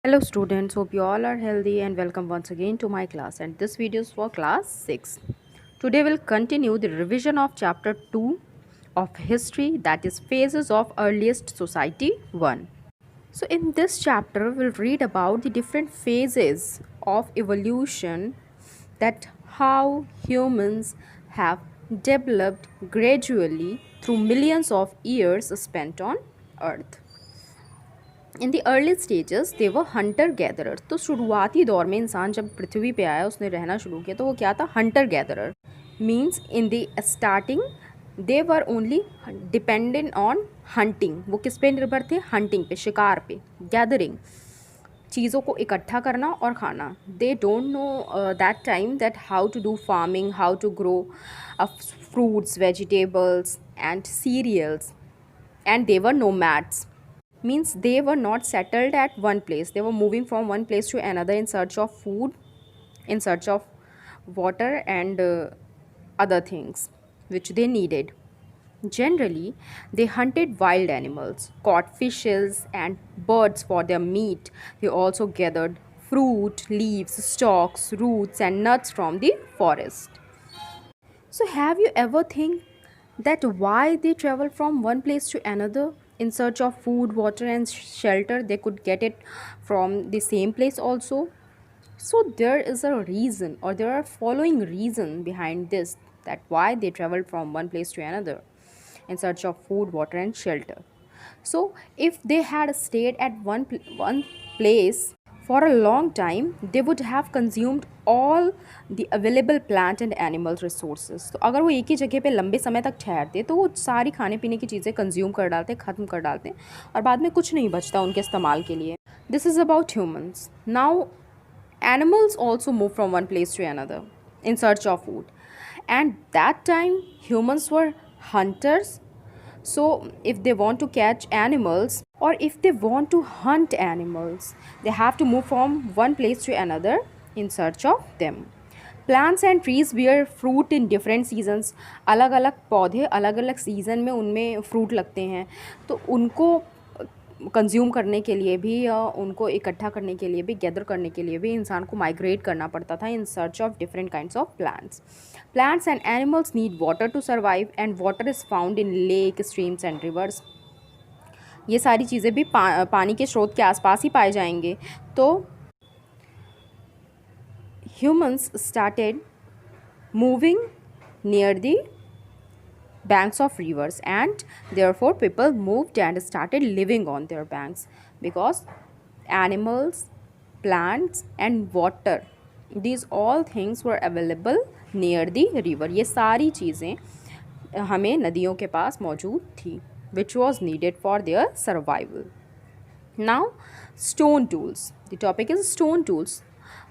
Hello students, hope you all are healthy and welcome once again to my class, and this video is for class 6. Today we'll continue the revision of chapter 2 of history, that is phases of earliest society 1. So in this chapter we'll read about the different phases of evolution, that how humans have developed gradually through millions of years spent on earth. In the early stages they were Hunter gatherer. तो शुरुआती दौर में इंसान जब पृथ्वी पे आया, उसने रहना शुरू किया, तो वो क्या था? Hunter gatherer. Means in the starting they were only dependent on hunting. वो किस पे निर्भर थे? हंटिंग पे, शिकार पे, गैदरिंग, चीज़ों को इकट्ठा करना और खाना। They don't know that time that how to do farming, how to grow fruits, vegetables and cereals, and they were nomads. Means they were not settled at one place, they were moving from one place to another in search of food, in search of water and other things which they needed. Generally they hunted wild animals, caught fishes and birds for their meat. They also gathered fruit, leaves, stalks, roots and nuts from the forest. So have you ever think that why they travel from one place to another in search of food, water and shelter? They could get it from the same place also. So there is a reason, or there are following reason behind this, that why they traveled from one place to another in search of food, water and shelter. So if they had stayed at one place for a long time, they would have consumed all the available plant and animal resources. तो अगर वो एक ही जगह पे लंबे समय तक ठहरते तो वो सारी खाने पीने की चीज़ें कंज्यूम कर डालते, ख़त्म कर डालते, और बाद में कुछ नहीं बचता उनके इस्तेमाल के लिए. This is about humans. Now animals also move from one place to another in search of food, and that time humans were hunters. So if they want to catch animals, or if they want to hunt animals, they have to move from one place to another in search of them. Plants and trees bear fruit in different seasons. अलग अलग पौधे अलग अलग season में उनमें fruit लगते हैं, तो उनको कंज्यूम करने के लिए भी या उनको इकट्ठा करने के लिए भी, गैदर करने के लिए भी इंसान को माइग्रेट करना पड़ता था in search of different kinds of plants. Plants and animals need water to survive, and water is found in lake, streams and rivers. ये सारी चीज़ें भी पानी के स्रोत के आसपास ही पाए जाएंगे. तो humans started moving near the banks of rivers, and therefore people moved and started living on their banks, because animals, plants and water, these all things were available near the river. ये सारी चीज़ें हमें नदियों के पास मौजूद थी, which was needed for their survival. Now stone tools. The topic is stone tools.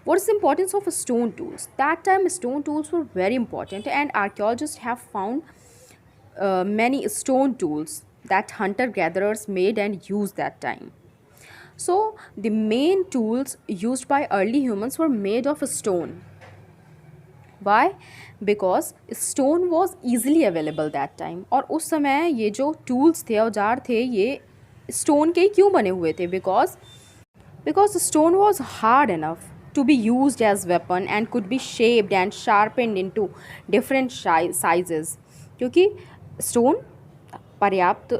What is the importance of stone tools? That time stone tools were very important, and archaeologists have found many stone tools that hunter-gatherers made and used that time. So the main tools used by early humans were made of stone. Why? Because stone was easily available that time. और उस समय ये जो tools थे, औजार थे, ये stone के ही क्यों बने हुए थे? Because stone was hard enough to be used as weapon and could be shaped and sharpened into different sizes. क्योंकि स्टोन पर्याप्त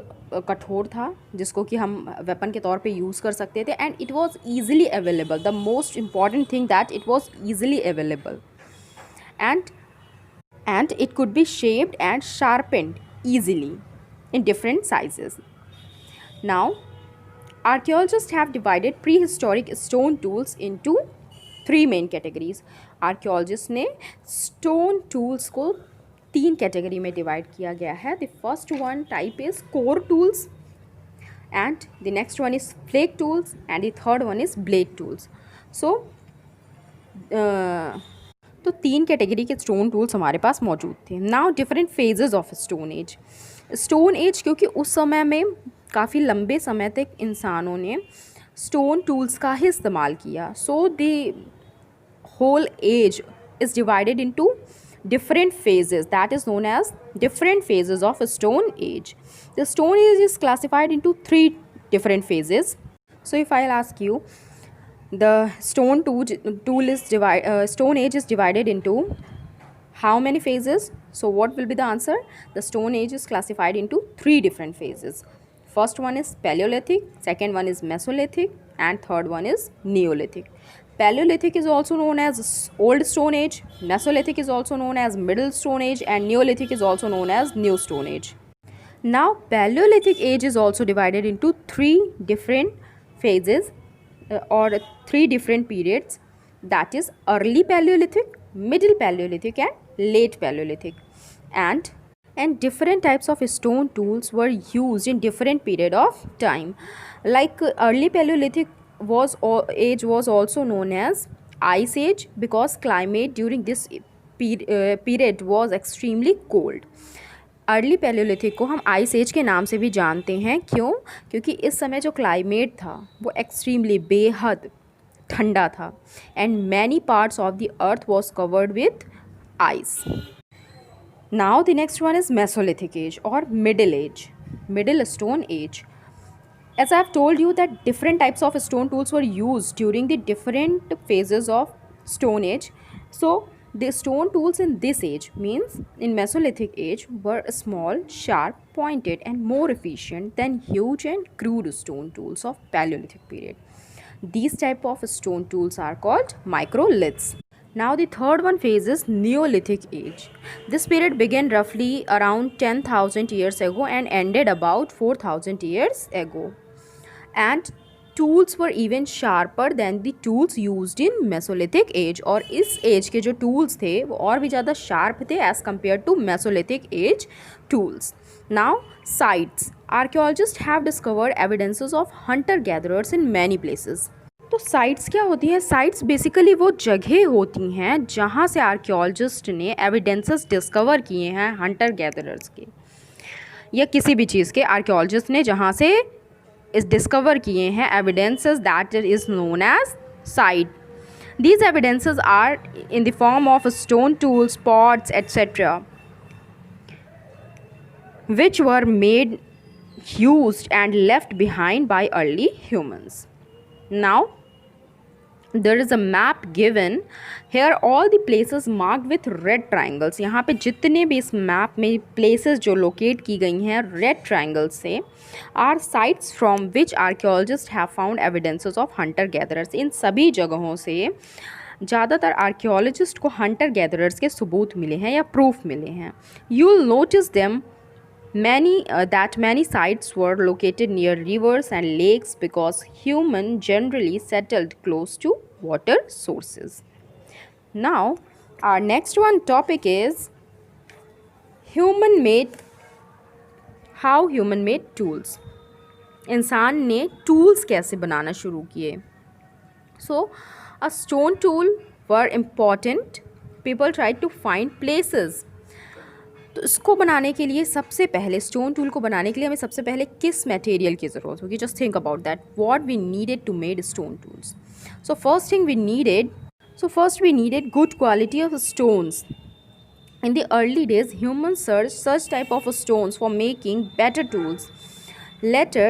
कठोर था जिसको कि हम वेपन के तौर पे यूज़ कर सकते थे, and it was easily available. The most important thing that it was easily available, and it could be shaped and sharpened easily in different sizes. Now archaeologists have divided prehistoric stone tools into three main categories. Archaeologists ने stone tools को तीन category में divide किया गया है. The first one type is core tools, and the next one is flake tools, and the third one is blade tools. So तो तीन category के स्टोन टूल्स हमारे पास मौजूद थे. Now different phases of stone age. Stone age क्योंकि उस समय में काफ़ी लंबे समय तक इंसानों ने स्टोन टूल्स का ही इस्तेमाल किया. So the whole age is divided into different phases, that is known as different phases of a stone age. The stone age is classified into three different phases. So if I'll ask you, The Stone Age is divided into how many phases? So what will be the answer? The Stone Age is classified into three different phases. First one is Paleolithic, second one is Mesolithic, and third one is Neolithic. Paleolithic is also known as Old Stone Age, Mesolithic is also known as Middle Stone Age, and Neolithic is also known as New Stone Age. Now, Paleolithic age is also divided into three different phases or three different periods, that is early Paleolithic, middle Paleolithic, and late Paleolithic. And different types of stone tools were used in different period of time. Like early Paleolithic age was also known as Ice Age because climate during this period was extremely cold. Early Palaeolithic को हम ice as के नाम से भी जानते हैं, क्यों? क्योंकि इस समय जो क्लाइमेट था वो एक्सट्रीमली बेहद ठंडा था and many parts of the earth was covered with ice. Now the next one is Mesolithic age और middle age, middle stone age. As I have told you that different types of stone tools were used during the different phases of Stone Age. So the stone tools in this age, means in Mesolithic age, were small, sharp, pointed and more efficient than huge and crude stone tools of Paleolithic period. These type of stone tools are called microliths. Now the third one phase is Neolithic age. This period began roughly around 10,000 years ago and ended about 4,000 years ago. And tools were even sharper than the tools used in Mesolithic age. और इस as के जो tools थे वो और भी ज़्यादा sharp थे as compared to Mesolithic age tools. Now sites. Archaeologists have discovered evidences of hunter-gatherers in many places. तो साइट्स क्या होती हैं? साइट्स बेसिकली वो जगह होती हैं जहाँ से आर्कियोलॉजिस्ट ने एविडेंसेस डिस्कवर किए हैं हंटर गैदरर्स के, या किसी भी चीज़ के आर्कियोलॉजिस्ट ने जहाँ से इस डिस्कवर किए हैं evidences, that is known as site. These evidences are in the form of stone tools, pots etcetera which were made, used and left behind by early humans. Now there is a map given here, all the places marked with red triangles. यहाँ पे जितने भी इस map में places जो locate की गई हैं red triangles से are sites from which archaeologists have found evidences of hunter gatherers. इन सभी जगहों से ज़्यादातर आर्कियोलॉजिस्ट को हंटर गैदरर्स के सबूत मिले हैं या प्रूफ मिले हैं. You will notice them many sites were located near rivers and lakes because human generally settled close to water sources. Now our next one topic is how human made tools. इंसान ने tools कैसे बनाना शुरू किए? So a stone tool were important. People tried to find places. तो इसको बनाने के लिए सबसे पहले स्टोन टूल को बनाने के लिए हमें सबसे पहले किस मटेरियल की ज़रूरत होगी? Just think about that, what we needed to made stone tools. So first we needed good quality of stones. In the early days, humans searched such type of stones for making better tools. Later,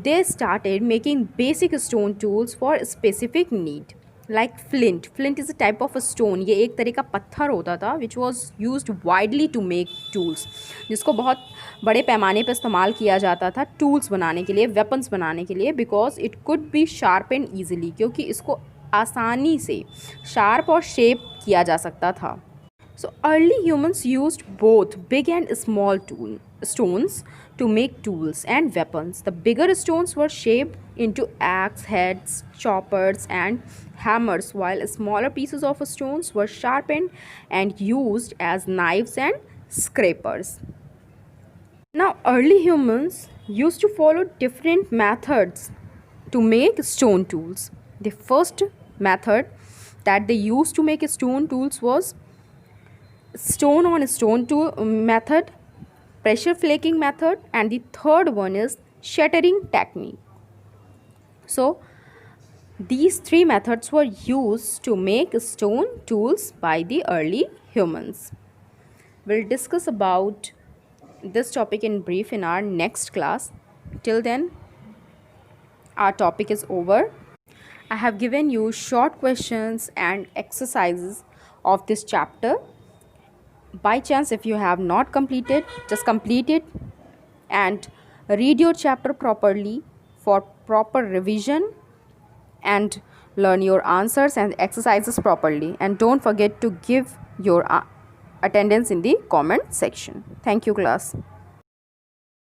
they started making basic stone tools for specific need. Like flint. Flint is a type of a stone. ये एक तरह का पत्थर होता था which was used widely to make tools, जिसको बहुत बड़े पैमाने पर इस्तेमाल किया जाता था tools बनाने के लिए, weapons बनाने के लिए, because it could be sharpened easily, क्योंकि इसको आसानी से sharp और shape किया जा सकता था. So early humans used both big and small stones to make tools and weapons. The bigger stones were shaped into axe heads, choppers and hammers, while smaller pieces of stones were sharpened and used as knives and scrapers. Now early humans used to follow different methods to make stone tools. The first method that they used to make stone tools was stone on stone tool method, pressure flaking method, and the third one is shattering technique. So these three methods were used to make stone tools by the early humans. We'll discuss about this topic in brief in our next class. Till then, our topic is over. I have given you short questions and exercises of this chapter. By chance, if you have not completed, just complete it and read your chapter properly for proper revision and learn your answers and exercises properly. And don't forget to give your attendance in the comment section. Thank you, class.